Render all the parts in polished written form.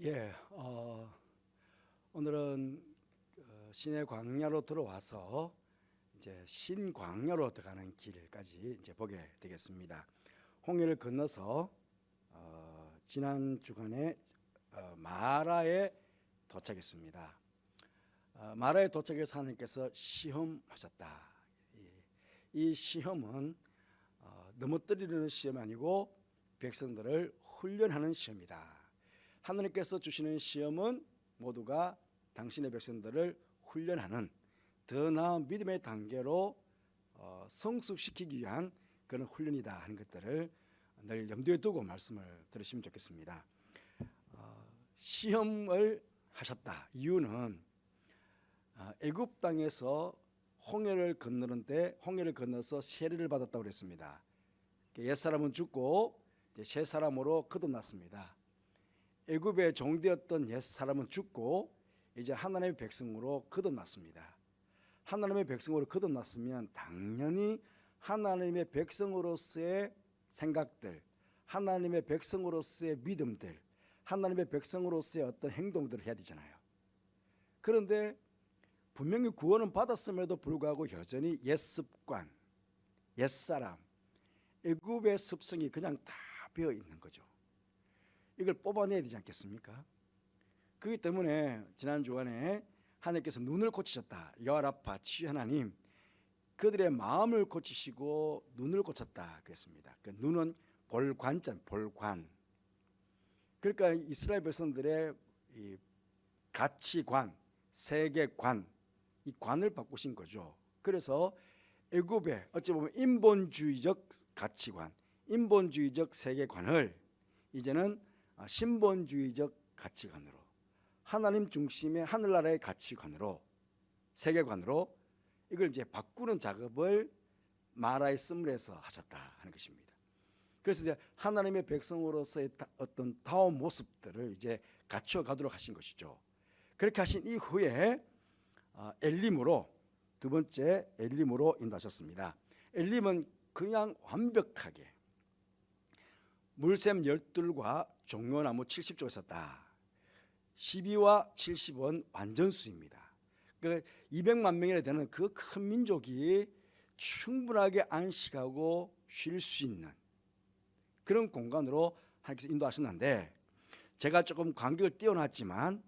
예, 오늘은 시내 광야로 들어와서 이제 신광야로 들어가는 길까지 이제 보게 되겠습니다. 홍해를 건너서 지난 주간에 마라에 도착했습니다. 마라에 도착해서 하나님께서 시험하셨다. 이 시험은 넘어뜨리는 시험이 아니고 백성들을 훈련하는 시험이다. 하나님께서 주시는 시험은 모두가 당신의 백성들을 훈련하는 더 나은 믿음의 단계로 성숙시키기 위한 그런 훈련이다 하는 것들을 늘 염두에 두고 말씀을 들으시면 좋겠습니다. 시험을 하셨다. 이유는 애굽 땅에서 홍해를 건너는데 홍해를 건너서 세례를 받았다고 그랬습니다. 옛사람은 죽고 새 사람으로 거듭났습니다. 애굽의 종되었던 옛사람은 죽고 이제 하나님의 백성으로 거듭났습니다. 하나님의 백성으로 거듭났으면 당연히 하나님의 백성으로서의 생각들, 하나님의 백성으로서의 믿음들, 하나님의 백성으로서의 어떤 행동들을 해야 되잖아요. 그런데 분명히 구원은 받았음에도 불구하고 여전히 옛습관, 옛사람, 애굽의 습성이 그냥 다 배어 있는 거죠. 이걸 뽑아내야 되지 않겠습니까? 그렇기 때문에 지난 주간에 하나님께서 눈을 고치셨다. 여호와라파 치유 하나님, 그들의 마음을 고치시고 눈을 고쳤다 그랬습니다. 그 눈은 볼관자, 볼관. 그러니까 이스라엘 백성들의 이 가치관, 세계관, 이 관을 바꾸신 거죠. 그래서 애굽의 어찌 보면 인본주의적 가치관, 인본주의적 세계관을 이제는 신본주의적 가치관으로, 하나님 중심의 하늘나라의 가치관으로, 세계관으로 이걸 이제 바꾸는 작업을 마라의 씀을해서 하셨다 하는 것입니다. 그래서 이제 하나님의 백성으로서의 어떤 다운 모습들을 이제 갖춰 가도록 하신 것이죠. 그렇게 하신 이후에 엘림으로, 두 번째 엘림으로 인도하셨습니다. 엘림은 그냥 완벽하게 물샘 12과 종려나무 70조가 있었다. 12와 70은 완전수입니다. 그 200만 명이나 되는 그 큰 민족이 충분하게 안식하고 쉴 수 있는 그런 공간으로 하나님께서 인도하셨는데, 제가 조금 간격을 띄워놨지만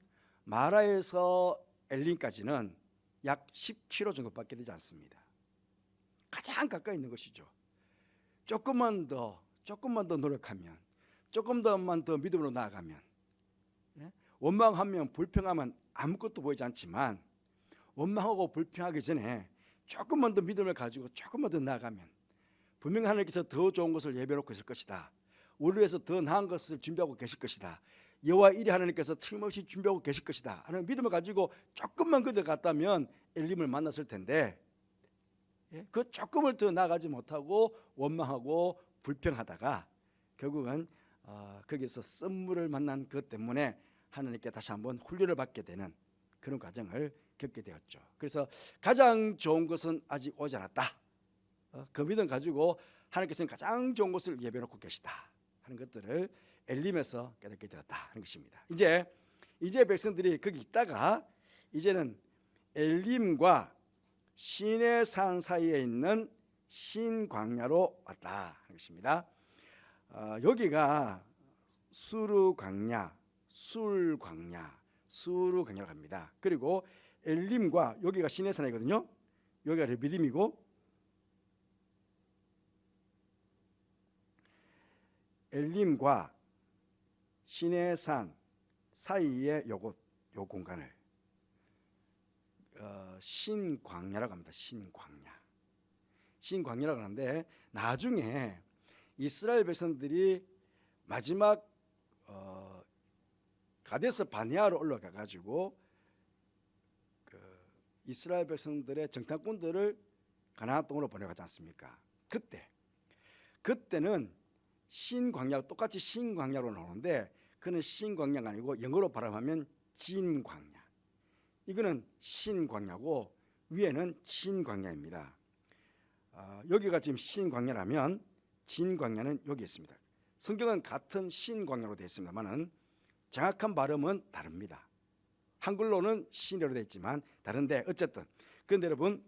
마라에서 엘림까지는 약 10km 정도밖에 되지 않습니다. 가장 가까이 있는 것이죠. 조금만 더 노력하면, 조금 더 믿음으로 나아가면, 원망하면 불평하면 아무것도 보이지 않지만 원망하고 불평하기 전에 조금만 더 믿음을 가지고 조금만 더 나아가면 분명히 하나님께서 더 좋은 것을 예배놓고 있을 것이다. 우리 위해서 더 나은 것을 준비하고 계실 것이다. 여호와 이레 하나님께서 틀림없이 준비하고 계실 것이다 하는 믿음을 가지고 조금만 그대 갔다면 엘림을 만났을 텐데, 그 조금을 더 나아가지 못하고 원망하고 불평하다가 결국은 거기서 쓴물을 만난 것 때문에 하나님께 다시 한번 훈련을 받게 되는 그런 과정을 겪게 되었죠. 그래서 가장 좋은 것은 아직 오지 않았다. 그 믿음 가지고 하나님께서는 가장 좋은 것을 예배놓고 계시다 하는 것들을 엘림에서 깨닫게 되었다 하는 것입니다. 이제 백성들이 거기 있다가 이제는 엘림과 시내산 사이에 있는 신광야로 왔다 하는 것입니다. 여기가 수르광야, 수르광야로 갑니다. 그리고 엘림과 여기가 시내산이거든요. 여기가 르비딤이고 엘림과 시내산 사이에 요 공간을 신광야라고 합니다. 신광야라고 하는데, 나중에 이스라엘 백성들이 마지막 가데스 바네아로 올라가 가지고 그 이스라엘 백성들의 정탐꾼들을 가나안 땅으로 보내가지 않습니까? 그때는 신광야, 똑같이 신광야로 나오는데 그는 신광야가 아니고 영어로 발음하면 진광야. 이거는 신광야고 위에는 진광야입니다. 여기가 지금 신광야라면 진광야는 여기 있습니다. 성경은 같은 신광야로 되어 있습니다만은 정확한 발음은 다릅니다. 한글로는 시내로 되어 있지만 다른데 어쨌든 그런데 여러분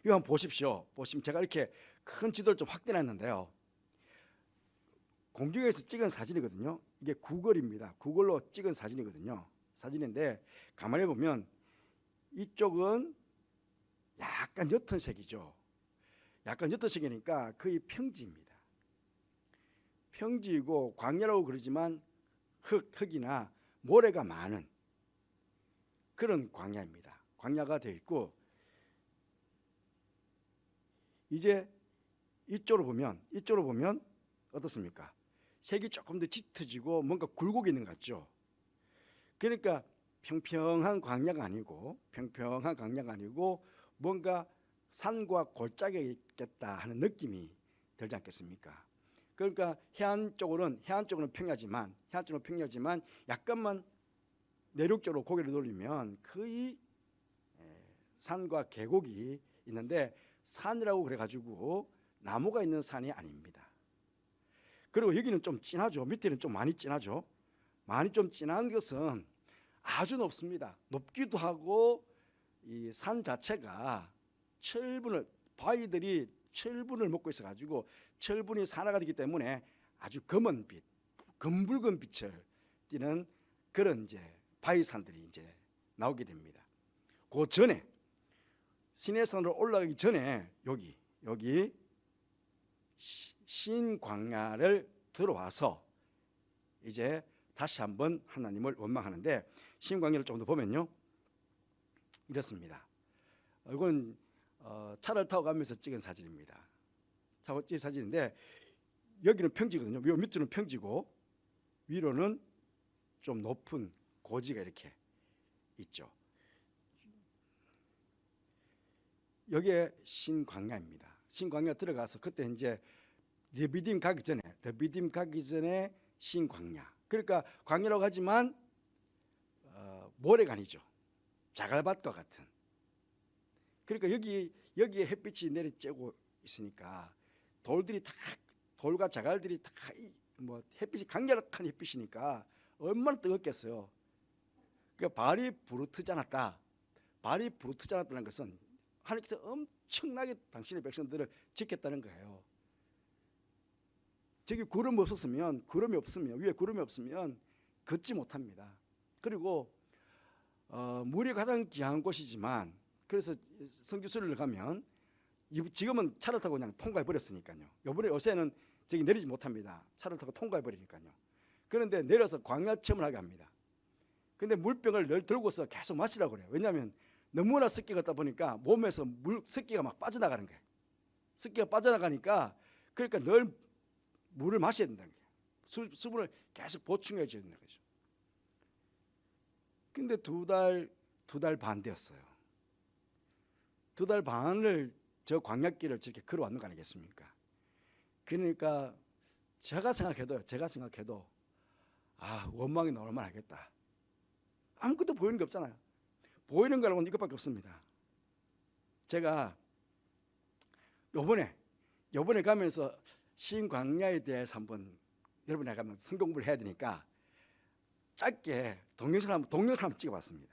이거 한번 보십시오. 보시면 제가 이렇게 큰 지도를 좀 확대했는데요. 공중에서 찍은 사진이거든요. 이게 구글입니다. 구글로 찍은 사진이거든요. 사진인데 가만히 보면 이쪽은 약간 옅은 색이죠. 약간 옅은 색이니까 거의 평지입니다. 평지이고 광야라고 그러지만 흙이나 모래가 많은 그런 광야입니다. 광야가 되어 있고 이제 이쪽으로 보면 어떻습니까? 색이 조금 더 짙어지고 뭔가 굴곡이 있는 것 같죠. 그러니까 평평한 광야가 아니고 뭔가 산과 골짜기가 있겠다 하는 느낌이 들지 않겠습니까? 그러니까 해안 쪽으로는 평야지만 약간만 내륙 쪽으로 고개를 돌리면 거의 산과 계곡이 있는데 산이라고 그래가지고 나무가 있는 산이 아닙니다. 그리고 여기는 좀 진하죠. 밑에는 좀 많이 진하죠. 많이 좀 진한 것은 아주 높습니다. 높기도 하고 이 산 자체가 바위들이 철분을 먹고 있어가지고 철분이 산화가 되기 때문에 아주 검은 빛, 검붉은 빛을 띠는 그런 이제 바위산들이 이제 나오게 됩니다. 그 전에 시내산으로 올라가기 전에 여기 신광야를 들어와서 이제 다시 한번 하나님을 원망하는데 신광야를 좀 더 보면요 이렇습니다. 이건 차를 타고 가면서 찍은 사진입니다. 찍은 사진인데 여기는 평지거든요. 요 밑으로는 평지고 위로는 좀 높은 고지가 이렇게 있죠. 여기에 신광야입니다. 신광야 들어가서 그때 이제 르비딤 가기 전에 신광야. 그러니까 광야라고 하지만 모래가 아니죠. 자갈밭과 같은. 그러니까 여기에 햇빛이 내리쬐고 있으니까 돌과 자갈들이 다 햇빛이 강렬한 햇빛이니까 얼마나 뜨겁겠어요. 그러니까 발이 부르트지 않았다는 것은 하나님께서 엄청나게 당신의 백성들을 지켰다는 거예요. 저기 구름이 없으면 위에 구름이 없으면 걷지 못합니다. 그리고 물이 가장 귀한 곳이지만 그래서 성지순례를 가면 지금은 차를 타고 그냥 통과해 버렸으니까요. 요새는 저기 내리지 못합니다. 차를 타고 통과해 버리니까요. 그런데 내려서 광야 체험을 하게 합니다. 근데 물병을 늘 들고서 계속 마시라고 그래요. 왜냐하면 너무나 습기가 있다 보니까 몸에서 습기가 막 빠져나가는 거예요. 습기가 빠져나가니까 그러니까 늘 물을 마셔야 된다는 거예요. 수분을 계속 보충해 줘야 된다는 거죠. 근데 두 달 반 되었어요. 2달 반을 저 광야길을 저렇게 걸어왔는 거 아니겠습니까? 그러니까 제가 생각해도 원망이 나올 만하겠다. 아무것도 보이는 게 없잖아요. 보이는 거라고는 이것밖에 없습니다. 제가 요번에 가면서 신광야에 대해서 한번 여러분이 가면 성경 공부를 해야 되니까 짧게 동영상 한번 찍어봤습니다.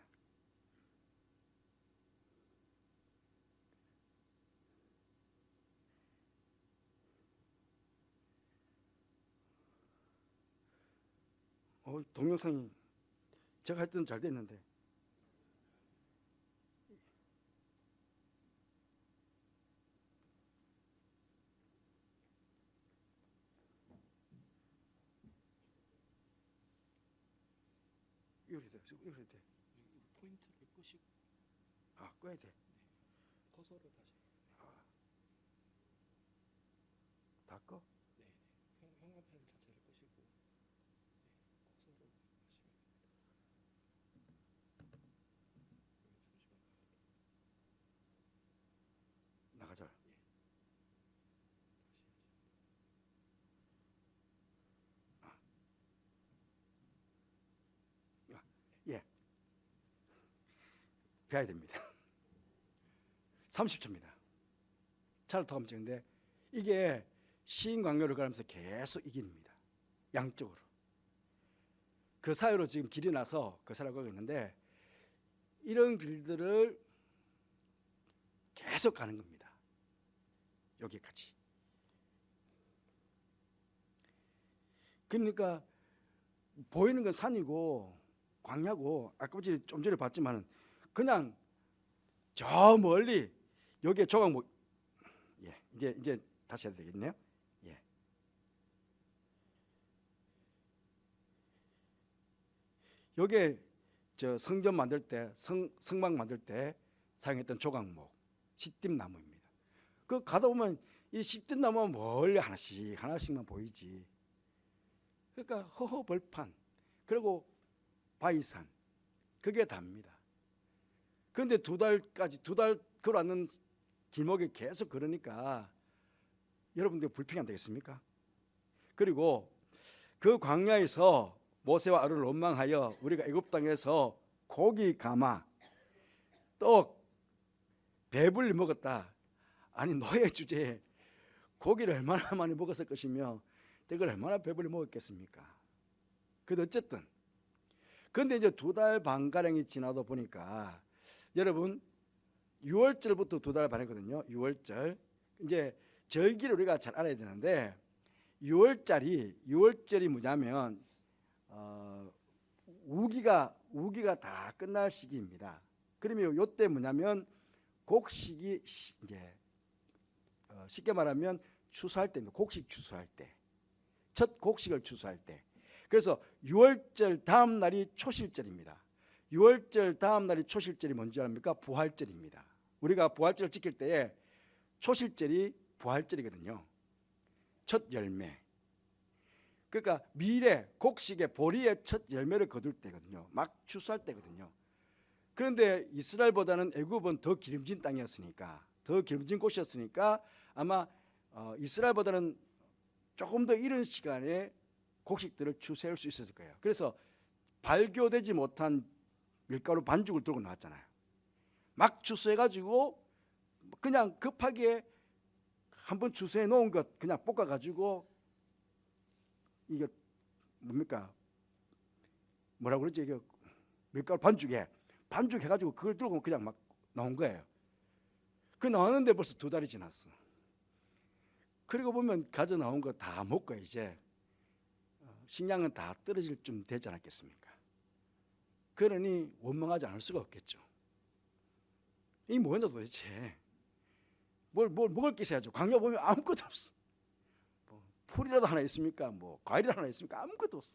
동영상이 제가 할 때는 잘 됐는데 이렇게 돼. 포인트를 끄시고 꺼야 돼. 커서를 다시 다 꺼? 형광펜 자체를 끄시고 커서를 하시면 나가자. 예. 배야 됩니다. 30초입니다. 차를 타고 찍는데 이게 시인광야를 가면서 계속 이깁니다. 양쪽으로. 그 사이로 지금 길이 나서 그 사이로 가고 있는데 이런 길들을 계속 가는 겁니다. 여기까지. 그러니까 보이는 건 산이고 광야고 아까 좀 전에 봤지만 그냥 저 멀리 여기에 조각 이제 다시 해야 되겠네요. 예. 여기에 저 성전 만들 때 성막 만들 때 사용했던 조각목 시띠나무입니다. 그 가다 보면 이 시띠나무가 멀리 하나씩만 보이지. 그러니까 허허벌판 그리고 바위산 그게 답니다. 그런데 두 달 걸어왔는 길목에 계속 걸으니까 여러분들 불평이 안 되겠습니까? 그리고 그 광야에서 모세와 아론을 원망하여 우리가 애굽 땅에서 고기 가마 떡 배불리 먹었다. 아니 노예 주제에 고기를 얼마나 많이 먹었을 것이며 떡을 얼마나 배불리 먹었겠습니까? 그래도 어쨌든 그런데 이제 2달 반가량이 지나다 보니까 여러분 6월절부터 2달 반이거든요. 6월절 이제 절기를 우리가 잘 알아야 되는데 6월절이 뭐냐면 우기가 다 끝날 시기입니다. 그러면 요때 뭐냐면 곡식이 이제 쉽게 말하면 추수할 때입니다. 곡식 추수할 때, 첫 곡식을 추수할 때. 그래서 6월절 다음 날이 초실절입니다. 6월절 다음 날이 초실절이 뭔지 압니까? 부활절입니다. 우리가 부활절을 지킬 때에 초실절이 부활절이거든요. 첫 열매. 그러니까 밀의 곡식의 보리의 첫 열매를 거둘 때거든요. 막 추수할 때거든요. 그런데 이스라엘보다는 애굽은 더 기름진 땅이었으니까, 더 기름진 곳이었으니까 아마 이스라엘보다는 조금 더 이른 시간에 곡식들을 추수할 수 있었을 거예요. 그래서 발교되지 못한 밀가루 반죽을 들고 나왔잖아요. 막 추수해가지고 그냥 급하게 한번 추수해 놓은 것 그냥 볶아가지고 이게 뭡니까? 뭐라고 그러지? 이게 밀가루 반죽해가지고 그걸 들고 그냥 막 나온 거예요. 그 나왔는데 벌써 2달이 지났어. 그리고 보면 가져 나온 거 다 먹고 이제 식량은 다 떨어질 쯤 되지 않았겠습니까? 그러니 원망하지 않을 수가 없겠죠. 이 뭐냐 도대체? 뭘 먹을 게 있어야죠. 광야 보면 아무것도 없어. 뭐 풀이라도 하나 있습니까? 뭐 과일이라도 하나 있습니까? 아무것도 없어.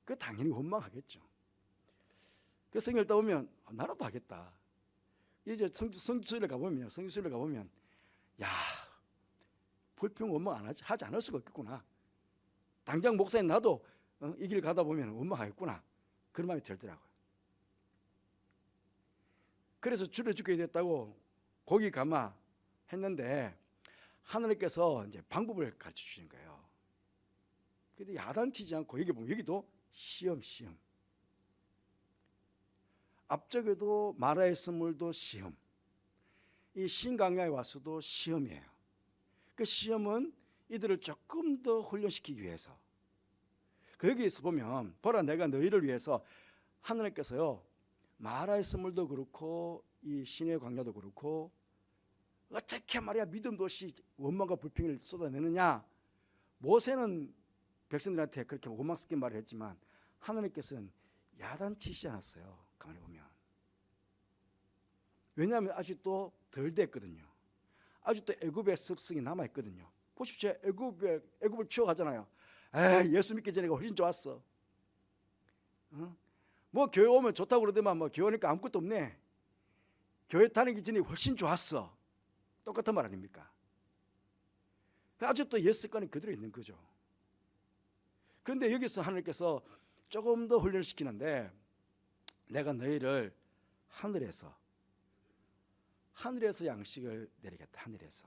그 당연히 원망하겠죠. 그 성경을 떠보면 나라도 하겠다. 이제 성지순례 가보면 야 불평 원망 하지 않을 수가 없겠구나. 당장 목사님 나도 이 길 가다 보면 원망하겠구나. 그런 마음이 들더라고요. 그래서 주를 죽게 됐다고 고기 가마 했는데 하나님께서 이제 방법을 가르쳐 주시는 거예요. 근데 야단치지 않고 여기 보면 여기도 시험. 앞쪽에도 마라의 선물도 시험. 이 신강야에 와서도 시험이에요. 그 시험은 이들을 조금 더 훈련시키기 위해서. 여기에서 보면 보라 내가 너희를 위해서 하나님께서요 마라의 선물도 그렇고 이 신의 광야도 그렇고 어떻게 말이야 믿음도 없이 원망과 불평을 쏟아내느냐. 모세는 백성들한테 그렇게 원망스럽게 말을 했지만 하나님께서는 야단치지 않았어요. 가만히 보면. 왜냐하면 아직도 덜 됐거든요. 아직도 애굽의 습성이 남아있거든요. 보십시오. 애굽을 치워가잖아요. 예수 믿기 전에 훨씬 좋았어. 뭐 교회 오면 좋다고 그러더만 뭐 교회 오니까 아무것도 없네. 교회 다니기 전에 훨씬 좋았어. 똑같은 말 아닙니까? 아직도 옛 습관이 그대로 있는 거죠. 그런데 여기서 하나님께서 조금 더 훈련시키는데 내가 너희를 하늘에서 양식을 내리겠다. 하늘에서.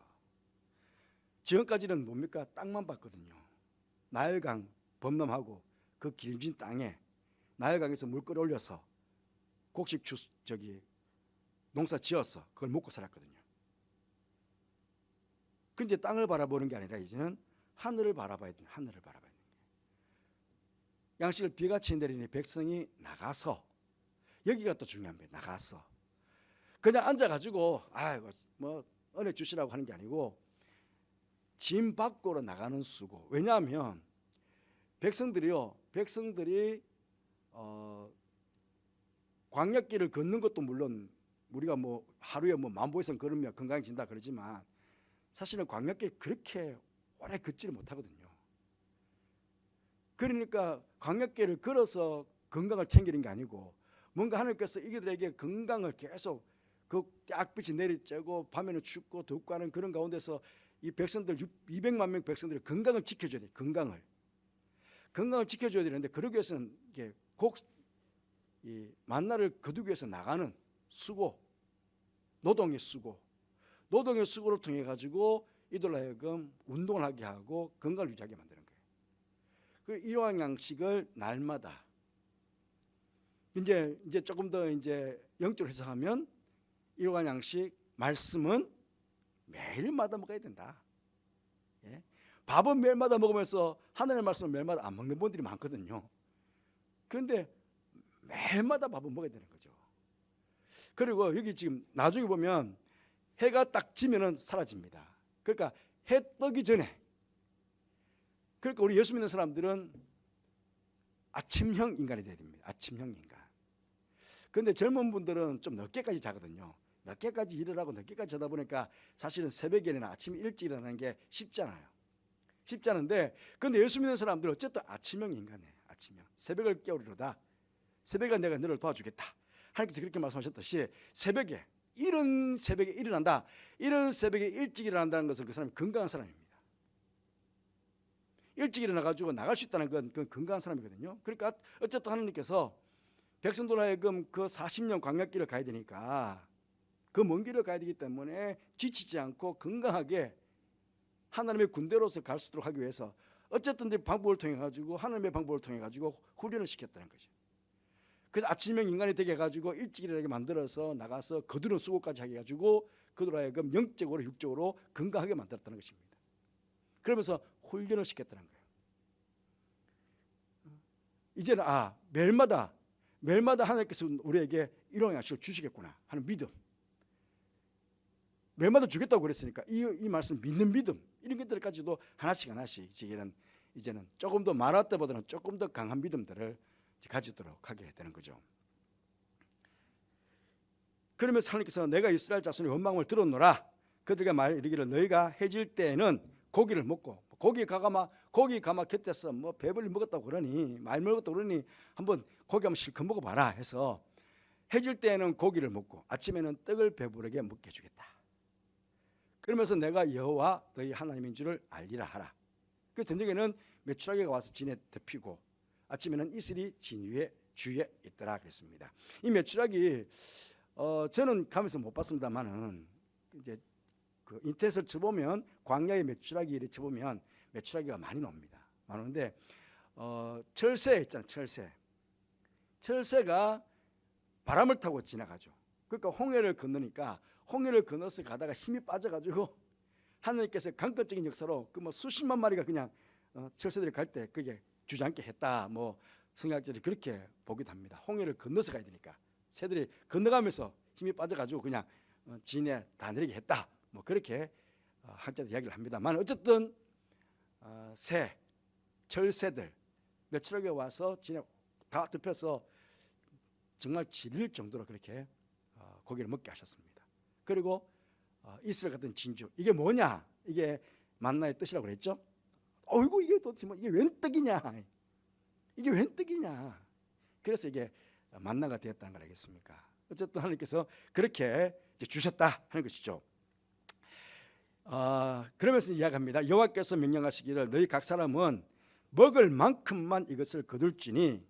지금까지는 뭡니까? 땅만 봤거든요. 나일강 범람하고 그 길진 땅에 나일강에서 물 끌어올려서 곡식 농사 지어서 그걸 먹고 살았거든요. 근데 이제 땅을 바라보는 게 아니라 이제는 하늘을 바라봐야 돼요. 하늘을 바라봐야 돼요. 양식을 비같이 내리니 백성이 나가서, 여기가 또 중요합니다. 나가서 그냥 앉아가지고 아이고 뭐 은혜 주시라고 하는 게 아니고 짐 밖으로 나가는 수고. 왜냐하면 백성들이 광야길을 걷는 것도 물론 우리가 뭐 하루에 뭐 만보에서 걸으면 건강해진다 그러지만 사실은 광야길 그렇게 오래 걷지를 못하거든요. 그러니까 광야길을 걸어서 건강을 챙기는 게 아니고 뭔가 하나님께서 이들에게 건강을 계속 그 악빛이 내리쬐고 밤에는 춥고 덥고 하는 그런 가운데서 이 백성들 200만 명 백성들의 건강을 지켜줘야 돼. 건강을 지켜줘야 되는데 그러기 위해서는 이게 이 만나를 거두기 위해서 나가는 수고, 노동의 수고를 통해 가지고 이들로 하여금 운동을 하게 하고 건강을 유지하게 만드는 거예요. 그 일용할 양식을 날마다 이제 조금 더 이제 영적으로 해석하면 일용할 양식 말씀은 매일마다 먹어야 된다. 예? 밥은 매일마다 먹으면서 하늘의 말씀을 매일마다 안 먹는 분들이 많거든요. 그런데 매일마다 밥은 먹어야 되는 거죠. 그리고 여기 지금 나중에 보면 해가 딱 지면은 사라집니다. 그러니까 해 뜨기 전에, 그러니까 우리 예수 믿는 사람들은 아침형 인간이 돼야 됩니다. 아침형 인간. 그런데 젊은 분들은 좀 늦게까지 자거든요. 늦게까지 일을 하고 늦게까지 자다 보니까 사실은 새벽에 일어나 아침 일찍 일어나는 게 쉽지 않은데 그런데 예수 믿는 사람들은 어쨌든 아침형 인간이에요. 아침형. 새벽을 깨우리로다. 새벽에 내가 너를 도와주겠다. 하나님께서 그렇게 말씀하셨듯이 이른 새벽에 일어난다. 이른 새벽에 일찍 일어난다는 것은 그 사람이 건강한 사람입니다. 일찍 일어나가지고 나갈 수 있다는 건 그건 건강한 사람이거든요. 그러니까 어쨌든 하나님께서 백성들 하여금 그 40년 광야길을 가야 되니까 그 먼 길을 가야 되기 때문에 지치지 않고 건강하게 하나님의 군대로서 갈 수 있도록 하기 위해서 어쨌든 방법을 통해 가지고 하나님의 방법을 통해 가지고 훈련을 시켰다는 거죠. 그래서 아침형 인간이 되게 해가지고 일찍 일어나게 만들어서 나가서 거두는 수고까지 하게 해가지고 그들로 하여금 영적으로 육적으로 건강하게 만들었다는 것입니다. 그러면서 훈련을 시켰다는 거예요. 이제는 매일마다 하나님께서 우리에게 일용할 양식을 주시겠구나 하는 믿음. 매일마다 주겠다고 그랬으니까 이 말씀 믿는 믿음, 이런 것들까지도 하나씩 이제는 조금 더 마라 때보다는 조금 더 강한 믿음들을 가지도록 하게 되는 거죠. 그러면서 하나님께서 내가 이스라엘 자손의 원망을 들었노라. 그들에게 말이르기를 너희가 해질 때에는 고기를 먹고 고기 가마 곁에서 뭐 배불리 먹었다고 그러니 많이 먹었다고 그러니 한번 고기 한번 실컷 먹어봐라 해서 해질 때에는 고기를 먹고 아침에는 떡을 배부르게 먹게 해주겠다. 그러면서 내가 여호와 너희 하나님인 줄을 알리라 하라. 그 저녁에는 메추라기가 와서 진에 덮이고 아침에는 이슬이 진 위에 주위에 있더라 그랬습니다. 이 메추라기 저는 가면서 못 봤습니다만은 이제 그 인터넷을 쳐보면 광야의 메추라기를 쳐보면 메추라기가 많이 나옵니다. 많은데 철새 있잖아요. 철새가 바람을 타고 지나가죠. 그러니까 홍해를 건너니까 홍해를 건너서 가다가 힘이 빠져가지고 하나님께서 강권적인 역사로 그 뭐 수십만 마리가 그냥 철새들이 갈 때 그게 주저앉게 했다. 뭐 성경학자들이 그렇게 보기도 합니다. 홍해를 건너서 가야 되니까 새들이 건너가면서 힘이 빠져가지고 그냥 진에 다 내리게 했다. 뭐 그렇게 학자들 이야기를 합니다만 어쨌든 철새들 메추라기가 와서 진에 다 덮여서 정말 질릴 정도로 그렇게 고기를 먹게 하셨습니다. 그리고 이스라엘 같은 진주, 이게 뭐냐? 이게 만나의 뜻이라고 그랬죠. 어이구 이게 도대체 이게 웬 떡이냐? 이게 웬 떡이냐? 그래서 이게 만나가 되었다는 걸 알겠습니까? 어쨌든 하나님께서 그렇게 주셨다 하는 것이죠. 그러면서 이야기합니다. 여호와께서 명령하시기를 너희 각 사람은 먹을 만큼만 이것을 거둘지니,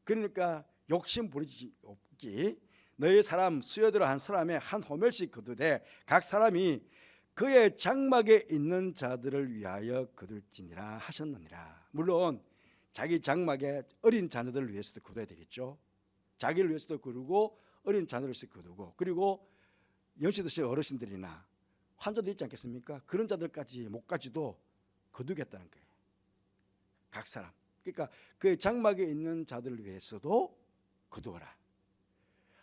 그러니까 욕심 부리지 없기, 너희 사람 수여대로 한 사람의 한 호멜씩 거두되 각 사람이 그의 장막에 있는 자들을 위하여 거둘지니라 하셨느니라. 물론 자기 장막에 어린 자녀들을 위해서도 거둬야 되겠죠. 자기를 위해서도 거두고 어린 자녀를 위해서 거두고, 그리고 연세 드신 어르신들이나 환자도 있지 않겠습니까? 그런 자들까지 목까지도 거두겠다는 거예요. 각 사람. 그러니까 그 장막에 있는 자들을 위해서도 거두어라.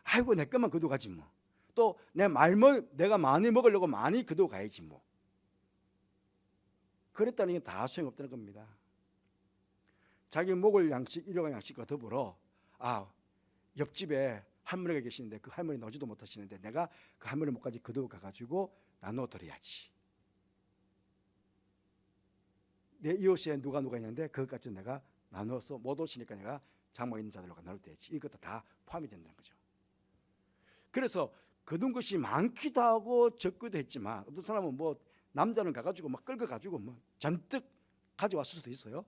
아이고 내 것만 거두가지 뭐. 또 내가 많이 먹으려고 많이 거두가야지 뭐. 그랬다는 게 다 소용없다는 겁니다. 자기 먹을 양식, 일용할 양식과 더불어 옆집에 할머니가 계시는데 그 할머니 나오지도 못하시는데 내가 그 할머니 목까지 거두어가가지고 나눠 드려야지. 내 이웃에 누가 있는데 그것까지 내가 나눠서 못 오시니까 내가 장막에 있는 자들과 나눌 때야지. 이것도 다 포함이 된다는 거죠. 그래서 거둔 것이 많기도 하고 적기도 했지만 어떤 사람은 뭐 남자는 가가지고 막 끌어가지고 뭐 잔뜩 가져왔을 수도 있어요.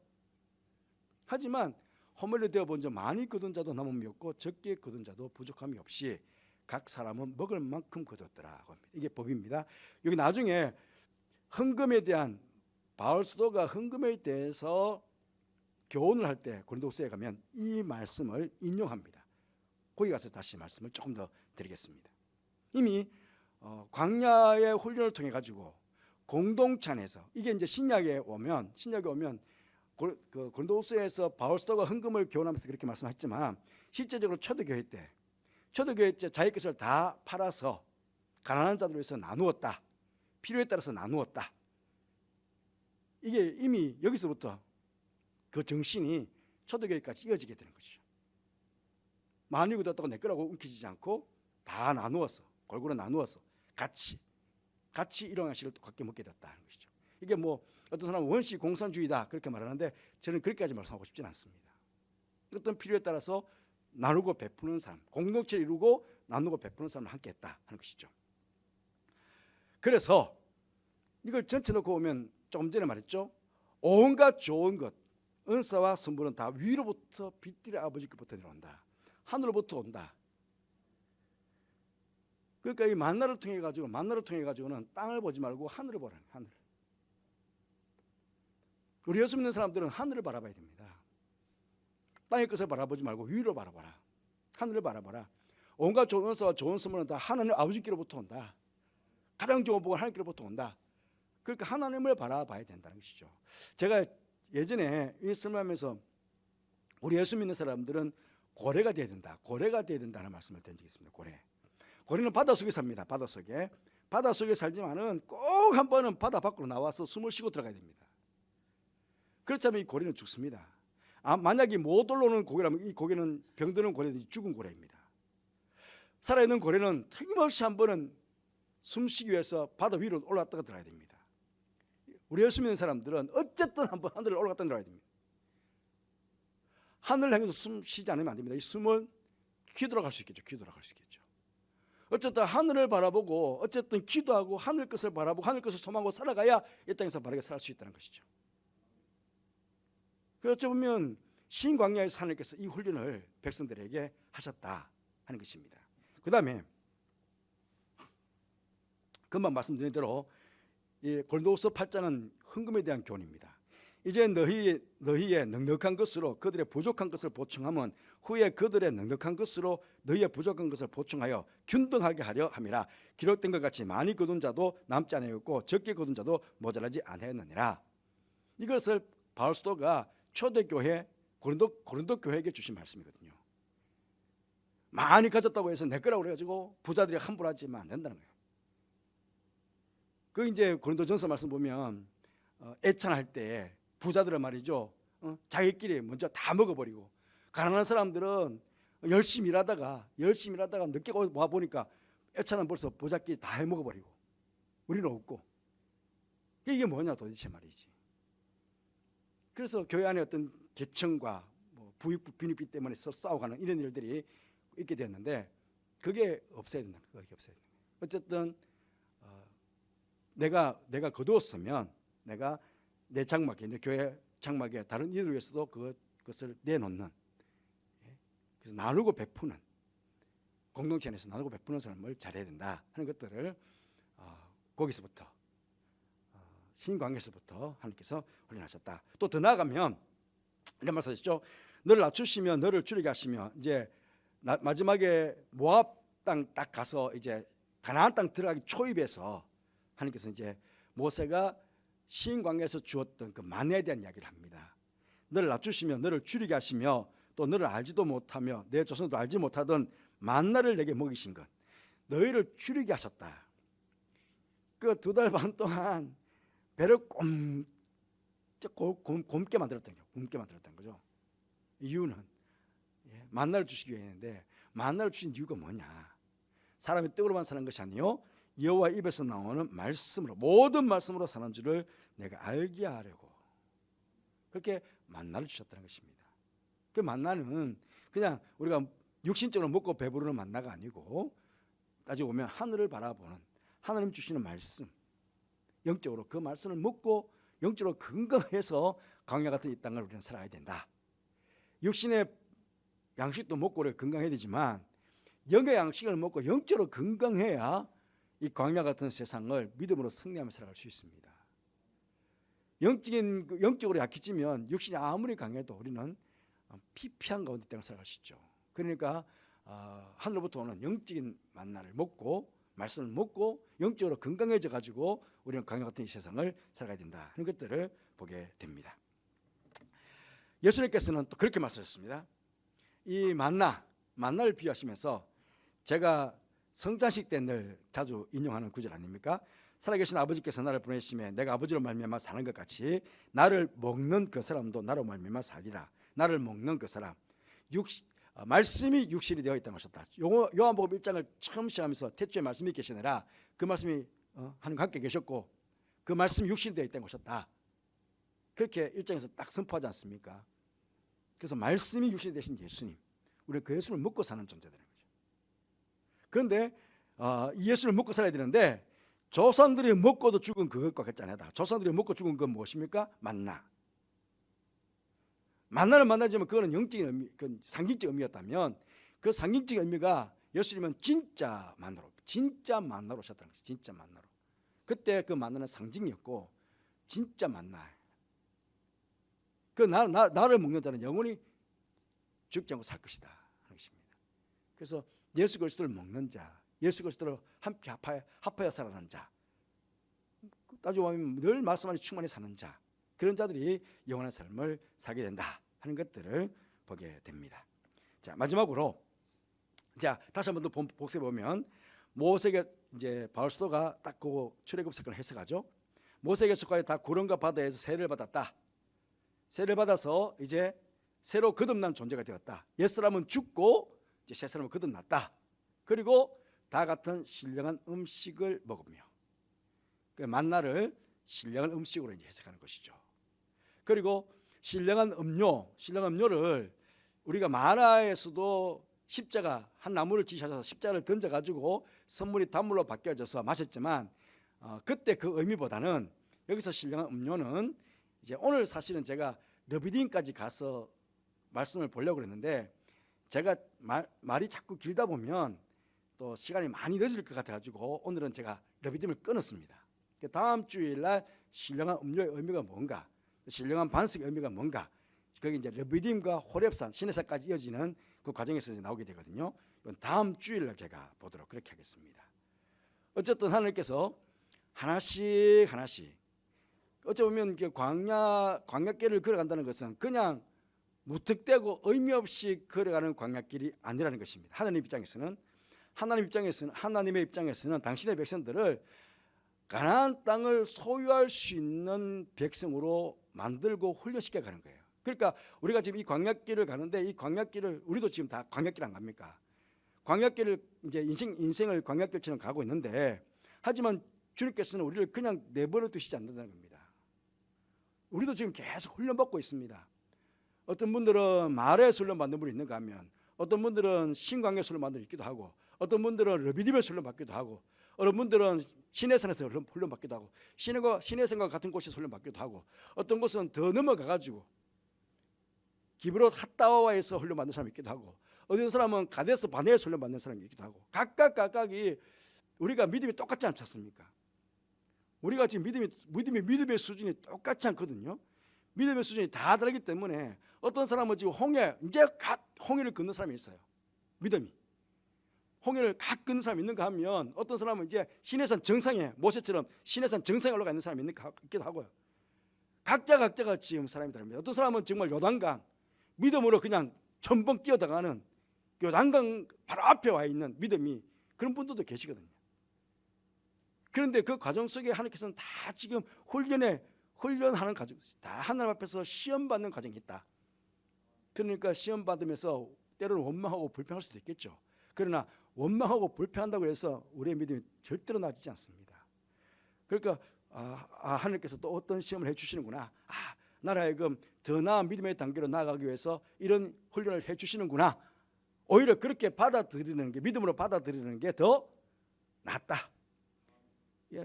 하지만 허물로 되어 본 자 많이 거둔 자도 남음이 없고 적게 거둔 자도 부족함이 없이 각 사람은 먹을 만큼 거뒀더라. 이게 법입니다. 여기 나중에 헌금에 대한 바울 사도가 헌금에 대해서 교훈을 할 때 고린도후서에 가면 이 말씀을 인용합니다. 거기 가서 다시 말씀을 조금 더 드리겠습니다. 이미 광야의 훈련을 통해 가지고 공동체 안에서 이게 이제 신약에 오면 그 고린도후서에서 바울 사도가 헌금을 교훈하면서 그렇게 말씀했지만 실제적으로 초대교회 때 자기 것을 다 팔아서 가난한 자들을 위해서 나누었다. 필요에 따라서 나누었다. 이게 이미 여기서부터 그 정신이 초대교회까지 이어지게 되는 거죠. 많이 거뒀다고 내 거라고 움켜쥐지 않고 다 나누어서 골고루 나누어서 같이 일용양식을 똑같게 먹게 됐다는 것이죠. 이게 뭐 어떤 사람은 원시 공산주의다 그렇게 말하는데 저는 그렇게까지 말씀하고 싶지는 않습니다. 어떤 필요에 따라서 나누고 베푸는 삶, 공동체를 이루고 나누고 베푸는 삶을 함께 했다 하는 것이죠. 그래서 이걸 전체 놓고 보면 조금 전에 말했죠. 온갖 좋은 것, 은사와 선물은 다 위로부터 빛들의 아버지께부터 내려온다. 하늘로부터 온다. 그러니까 이 만나를 통해 가지고는 땅을 보지 말고 하늘을 보라는 하늘. 우리 예수 믿는 사람들은 하늘을 바라봐야 됩니다. 땅의 것을 바라보지 말고 위로 바라봐라. 하늘을 바라봐라. 온갖 좋은 은사와 좋은 선물은 다 하나님 아버지께로부터 온다. 가장 좋은 복은 하나님께로부터 온다. 그러니까 하나님을 바라봐야 된다는 것이죠. 제가 예전에 이 설명하면서 우리 예수 믿는 사람들은 고래가 돼야 된다는 말씀을 드린 적이 있습니다. 고래는 바닷속에 삽니다. 바닷속에 살지만은 꼭 한 번은 바다 밖으로 나와서 숨을 쉬고 들어가야 됩니다. 그렇지 않으면 이 고래는 죽습니다. 만약에 못 올라오는 고래라면 이 고래는 병드는 고래는 죽은 고래입니다. 살아있는 고래는 틀림없이 한 번은 숨쉬기 위해서 바다 위로 올라갔다가 들어가야 됩니다. 우리 예수 믿는 사람들은 어쨌든 한번 하늘을 올라갔다 들어가야 됩니다. 하늘을 향해서 숨 쉬지 않으면 안 됩니다. 이 숨은 기도로 갈 수 있겠죠. 어쨌든 하늘을 바라보고 어쨌든 기도하고 하늘 것을 바라보고 하늘 것을 소망하고 살아가야 이 땅에서 바르게 살 수 있다는 것이죠. 그렇죠. 보면 신광야에서 하나님께서 이 훈련을 백성들에게 하셨다 하는 것입니다. 그 다음에 금방 말씀드린 대로 이 고린도후서 8장은 헌금에 대한 교훈입니다. 이제 너희의 넉넉한 것으로 그들의 부족한 것을 보충하면 후에 그들의 넉넉한 것으로 너희의 부족한 것을 보충하여 균등하게 하려 함이라. 기록된 것 같이 많이 거둔 자도 남지 아니하였고 적게 거둔 자도 모자라지 아니하였느니라. 이것을 바울 사도가 초대교회 고린도 교회에게 주신 말씀이거든요. 많이 가졌다고 해서 내 거라고 그래가지고 부자들이 함부로 하지만 안 된다는 거예요. 그 이제 고린도전서 말씀 보면 애찬할 때 부자들은 말이죠. 자기끼리 먼저 다 먹어버리고 가난한 사람들은 열심히 일하다가 늦게 와 보니까 애찬은 벌써 부자끼리 다 해먹어버리고 우리는 없고. 이게 뭐냐 도대체 말이지. 그래서 교회 안에 어떤 계층과 부익부 빈익비 때문에 싸워가는 이런 일들이 있게 되었는데 그게 없어야 된다. 어쨌든 내가 거두었으면 내가 내 장막에 내 교회 장막에 다른 이들을 위해서도 그것을 내놓는, 그래서 나누고 베푸는 공동체 안에서 나누고 베푸는 삶을 잘해야 된다 하는 것들을 거기서부터 신광에서부터 하나님께서 훈련하셨다. 또 더 나아가면 이런 말씀하셨죠. 너를 낮추시며 너를 줄이게 하시며 이제 마지막에 모압 땅 딱 가서 이제 가나안 땅 들어가기 초입에서 하나님께서 이제 모세가 신광야에서 주었던 그 만에 대한 이야기를 합니다. 너를 낮추시며 너를 줄이게 하시며 또 너를 알지도 못하며 내 조선도 알지 못하던 만나를 내게 먹이신 것, 너희를 줄이게 하셨다. 그 2달 반 동안 배를 곪게 만들었던 거죠. 곪게 만들었던 거죠. 이유는 만나를 주시기 위해인데, 만나를 주신 이유가 뭐냐? 사람이 떡으로만 사는 것이 아니요 여호와 입에서 나오는 말씀으로, 모든 말씀으로 사는 줄을 내가 알게 하려고 그렇게 만나를 주셨다는 것입니다. 그 만나는 그냥 우리가 육신적으로 먹고 배부르는 만나가 아니고, 따지고 보면 하늘을 바라보는 하나님 주시는 말씀, 영적으로 그 말씀을 먹고 영적으로 건강해서 광야 같은 이 땅을 우리는 살아야 된다. 육신의 양식도 먹고 우리가 건강해야 되지만 영의 양식을 먹고 영적으로 건강해야 이 광야 같은 세상을 믿음으로 승리하며 살아갈 수 있습니다. 영적으로 약해지면 육신이 아무리 강해도 우리는 피폐한 가운데 땅을 살아갈 수 있죠. 그러니까 하늘로부터 오는 영적인 만나를 먹고 말씀을 먹고 영적으로 건강해져 가지고 우리는 광야 같은 이 세상을 살아가야 된다 하는 것들을 보게 됩니다. 예수님께서는 또 그렇게 말씀하셨습니다. 이 만나를 비유하시면서, 제가 성찬식 때 늘 자주 인용하는 구절 아닙니까? 살아계신 아버지께서 나를 보내시매 내가 아버지로 말미암아 사는 것 같이 나를 먹는 그 사람도 나로 말미암아 살리라. 나를 먹는 그 사람, 말씀이 육신이 되어 있다는 것이다. 요한복음 1장을 처음 시작하면서 태초에 말씀이 계시느라 그 말씀이 하나님과 함께 계셨고 그 말씀이 육신이 되어 있다는 것이다. 그렇게 1장에서 딱 선포하지 않습니까? 그래서 말씀이 육신이 되신 예수님, 우리는 그 예수를 먹고 사는 존재들인 거죠. 그런데 이 예수를 먹고 살아야 되는데, 조상들이 먹고도 죽은 그것과 같지 않다. 조상들이 먹고 죽은 건 무엇입니까? 만나를 만나지만 그거는 영적인 의미, 그 상징적 의미였다면, 그 상징적 의미가 예수님은 진짜 만나로 오셨다는 거죠. 진짜 만나로. 그때 그 만나는 상징이었고 진짜 만나. 그 나를 먹는 자는 영원히 죽지 않고 살 것이다 하는 것입니다. 그래서 예수 그리스도를 먹는 자, 예수 그리스도를 함께 합하여 살아가는 자, 따지고 보면 늘 말씀 안에 충만히 사는 자, 그런 자들이 영원한 삶을 살게 된다 하는 것들을 보게 됩니다. 자, 마지막으로 다시 한번 더 복습해 보면, 모세에게 이제 바울 사도가 딱 그 출애굽 사건을 해석하죠. 모세에게 속하여 다 구름과 바다에서 세례를 받았다. 세례를 받아서 이제 새로 거듭난 존재가 되었다. 옛사람은 죽고 이제 새사람은 거듭났다. 그리고 다 같은 신령한 음식을 먹으며, 그 만나를 신령한 음식으로 이제 해석하는 것이죠. 그리고 신령한 음료를 우리가 만화에서도 십자가, 한 나무를 지셔서 십자가를 던져가지고 선물이 단물로 바뀌어져서 마셨지만, 그때 그 의미보다는 여기서 신령한 음료는 이제 오늘 사실은 제가 르비딤까지 가서 말씀을 보려고 그랬는데, 제가 말이 자꾸 길다 보면 또 시간이 많이 늦을 것 같아가지고 오늘은 제가 르비딤을 끊었습니다. 다음 주일날 신령한 음료의 의미가 뭔가, 신령한 반석의 의미가 뭔가, 거기 이제 르비딤과 호렙산, 시내산까지 이어지는 그 과정에서 이제 나오게 되거든요. 이건 다음 주일날 제가 보도록 그렇게 하겠습니다. 어쨌든 하나님께서 하나씩 어찌 보면 광야길을 걸어간다는 것은 그냥 무턱대고 의미 없이 걸어가는 광야길이 아니라는 것입니다. 하나님의 입장에서는 당신의 백성들을 가나안 땅을 소유할 수 있는 백성으로 만들고 훈련시켜 가는 거예요. 그러니까 우리가 지금 이 광야길을 가는데, 이 광야길을 우리도 지금 다 광야길 안 갑니까? 광야길을 이제 인생을 광야길처럼 가고 있는데, 하지만 주님께서는 우리를 그냥 내버려 두시지 않는다는 겁니다. 우리도 지금 계속 훈련받고 있습니다. 어떤 분들은 말에서 훈련받는 분이 있는가 하면, 어떤 분들은 신광야에서 훈련받는 분이 있기도 하고, 어떤 분들은 르비딤에서 훈련받기도 하고, 어떤 분들은 시내산에서 훈련받기도 하고, 시내산과 같은 곳에서 훈련받기도 하고, 어떤 곳은 더 넘어가가지고 기브롯 핫다와에서 훈련받는 사람이 있기도 하고, 어떤 사람은 가데스 바네에서 훈련받는 사람이 있기도 하고, 각각이 우리가 믿음이 똑같지 않지 않습니까? 우리가 지금 믿음의 수준이 똑같지 않거든요. 믿음의 수준이 다 다르기 때문에 어떤 사람은 지금 홍해를 걷는 사람이 있어요. 믿음이 홍해를 갓 걷는 사람이 있는가 하면, 어떤 사람은 이제 시내산 정상에, 모세처럼 시내산 정상에 올라가 있는 사람이 있기도 하고요. 각자가 지금 사람이 다릅니다. 어떤 사람은 정말 요단강 믿음으로 그냥 첨벙 뛰어들어가는 요단강 바로 앞에 와 있는 믿음이 그런 분들도 계시거든요. 그런데 그 과정 속에 하나님께서는 다 지금 훈련하는 과정, 다 하나님 앞에서 시험 받는 과정이 있다. 그러니까 시험 받으면서 때로는 원망하고 불평할 수도 있겠죠. 그러나 원망하고 불평한다고 해서 우리의 믿음이 절대로 낮지 않습니다. 그러니까 하나님께서 또 어떤 시험을 해주시는구나. 나를 하여금 더 나은 믿음의 단계로 나아가기 위해서 이런 훈련을 해주시는구나. 오히려 그렇게 받아들이는 게, 믿음으로 받아들이는 게 더 낫다.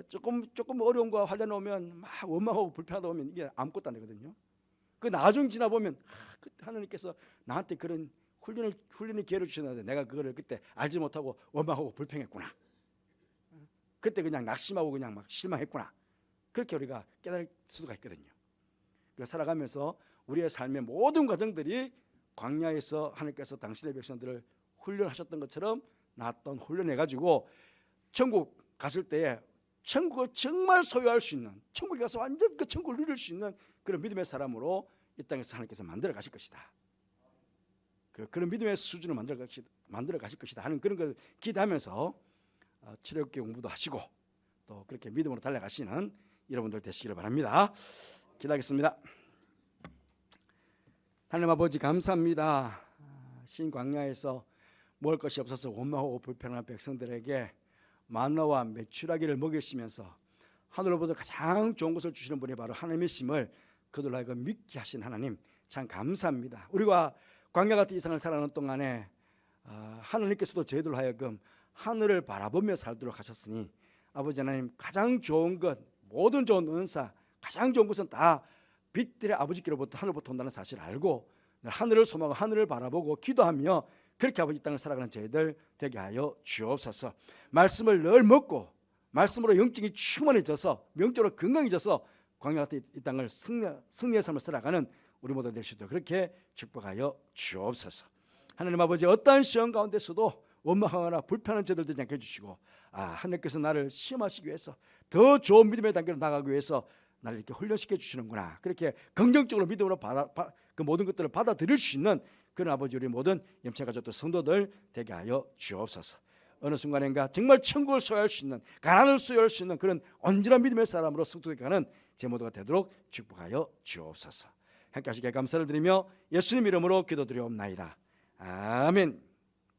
조금 어려운 거 하려고 오면 막 원망하고 불평하다 보면 이게 아무것도 안 되거든요. 그 나중 지나 보면 그때 하나님께서 나한테 그런 훈련의 기회를 주셨는데 내가 그거를 그때 알지 못하고 원망하고 불평했구나. 그때 그냥 낙심하고 그냥 막 실망했구나. 그렇게 우리가 깨달을 수가 있거든요. 살아가면서 우리의 삶의 모든 과정들이 광야에서 하나님께서 당신의 백성들을 훈련하셨던 것처럼 나왔던 훈련해가지고 천국 갔을 때에 천국을 정말 소유할 수 있는, 천국에 가서 완전 그 천국을 누릴 수 있는 그런 믿음의 사람으로 이 땅에서 하나님께서 만들어 가실 것이다. 그런 믿음의 수준을 만들어 가실 것이다 하는 그런 걸 기대하면서 출애굽기 공부도 하시고 또 그렇게 믿음으로 달려가시는 여러분들 되시기를 바랍니다. 기도하겠습니다. 하나님 아버지 감사합니다. 신광야에서 먹을 것이 없어서 원망하고 불평한 백성들에게 만나와 메추라기를 먹이시면서 하늘로부터 가장 좋은 것을 주시는 분이 바로 하나님이심을 그들로 하여금 믿게 하신 하나님 참 감사합니다. 우리가 광야 같은 이상을 살아가는 동안에 하나님께서도 저희들로 하여금 하늘을 바라보며 살도록 하셨으니 아버지 하나님 가장 좋은 것, 모든 좋은 은사, 가장 좋은 것은 다 빛들의 아버지께로부터 하늘부터 온다는 사실을 알고 하늘을 소망하고 하늘을 바라보고 기도하며 그렇게 아버지 땅을 살아가는 저희들 되게 하여 주옵소서. 말씀을 늘 먹고 말씀으로 영적이 충만해져서 영적으로 건강해져서 광야 같은 이 땅을 승리의 삶을 살아가는 우리 모두 될 수 있도록 그렇게 축복하여 주옵소서. 하나님 아버지 어떠한 시험 가운데서도 원망하거나 불편한 저들 되지 않게 해주시고 하나님께서 나를 시험하시기 위해서 더 좋은 믿음의 단계로 나가기 위해서 나를 이렇게 훈련시켜 주시는구나. 그렇게 긍정적으로 믿음으로 그 모든 것들을 받아들일 수 있는 그런 아버지 우리 모든 염치 가졌던 성도들 되게 하여 주옵소서. 어느 순간인가 정말 천국을 소유할 수 있는, 가난을 소유할 수 있는 그런 온전한 믿음의 사람으로 성숙해가는 제 모두가 되도록 축복하여 주옵소서. 함께 하시기에 감사를 드리며 예수님 이름으로 기도드리옵나이다. 아멘.